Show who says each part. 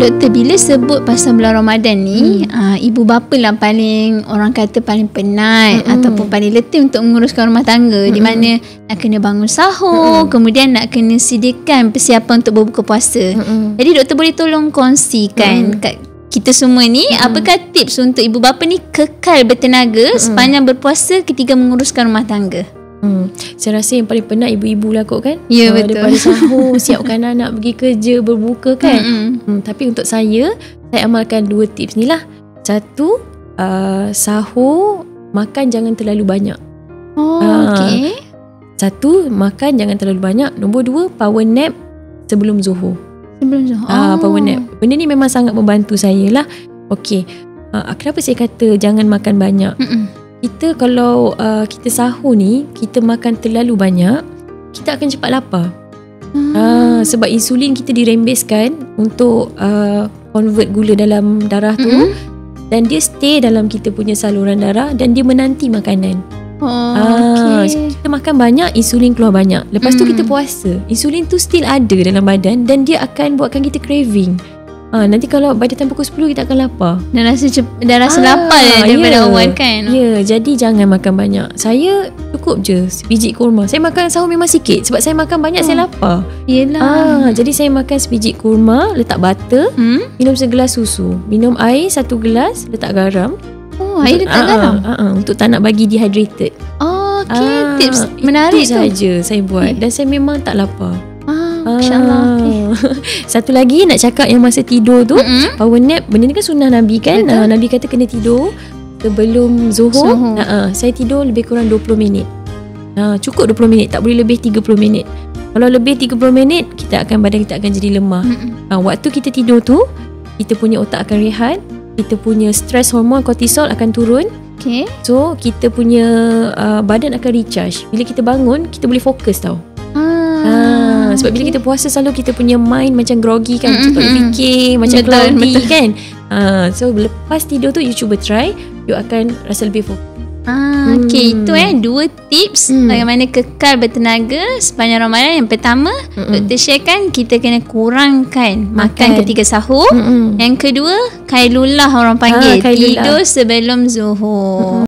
Speaker 1: Doktor, bila sebut pasal bulan Ramadan ni, ibu bapa lah paling, orang kata paling penat ataupun paling letih untuk menguruskan rumah tangga, di mana nak kena bangun sahur, kemudian nak kena sediakan persiapan untuk berbuka puasa. Jadi doktor boleh tolong kongsikan kat kita semua ni, apakah tips untuk ibu bapa ni kekal bertenaga sepanjang berpuasa ketika menguruskan rumah tangga?
Speaker 2: Saya rasa yang paling penat ibu-ibu lah kot kan.
Speaker 1: Ya, betul.
Speaker 2: Daripada sahur, siapkan anak pergi kerja, berbuka kan. Tapi untuk saya amalkan 2 tips ni lah. 1, sahur makan jangan terlalu banyak.
Speaker 1: Okay.
Speaker 2: 1, makan jangan terlalu banyak. Nombor 2, power nap sebelum zuhur. Power nap. Benda ni memang sangat membantu saya lah. Okay, kenapa saya kata jangan makan banyak? Kita kalau kita sahur ni, kita makan terlalu banyak, kita akan cepat lapar. Sebab insulin kita dirembeskan untuk convert gula dalam darah tu, dan dia stay dalam kita punya saluran darah dan dia menanti makanan. Kita makan banyak, insulin keluar banyak. Lepas tu kita puasa, insulin tu still ada dalam badan dan dia akan buatkan kita craving. Nanti kalau pada time pukul 10 kita akan lapar.
Speaker 1: Dan rasa lapar daripada awal kan.
Speaker 2: Jadi jangan makan banyak. Saya cukup je sebiji kurma. Saya makan sahur memang sikit sebab saya makan banyak saya lapar.
Speaker 1: Yelah.
Speaker 2: Jadi saya makan sebiji kurma, letak butter, minum segelas susu, minum air 1 gelas, letak garam.
Speaker 1: Air letak garam?
Speaker 2: Untuk tak nak bagi dehydrated.
Speaker 1: Tips menarik
Speaker 2: tu. Itu saja saya buat dan saya memang tak lapar.
Speaker 1: InsyaAllah.
Speaker 2: Satu lagi nak cakap yang masa tidur tu, power nap, benda ni kan sunnah Nabi kan. Nabi kata kena tidur sebelum zuhur. Saya tidur lebih kurang 20 minit. Cukup 20 minit, tak boleh lebih 30 minit. Kalau lebih 30 minit, badan kita akan jadi lemah. Waktu kita tidur tu, kita punya otak akan rehat, kita punya stress hormon kortisol akan turun. So kita punya badan akan recharge. Bila kita bangun, kita boleh fokus tau. Sebab bila kita puasa selalu kita punya mind macam groggy kan, macam tak boleh fikir, macam cloudy kan. So lepas tidur tu you cuba try, you akan rasa lebih fokus.
Speaker 1: Itu 2 tips bagaimana kekal bertenaga sepanjang Ramadan. Yang pertama, doktor sharekan kita kena kurangkan makan ketika sahur. Yang kedua, kailullah orang panggil, tidur sebelum zuhur.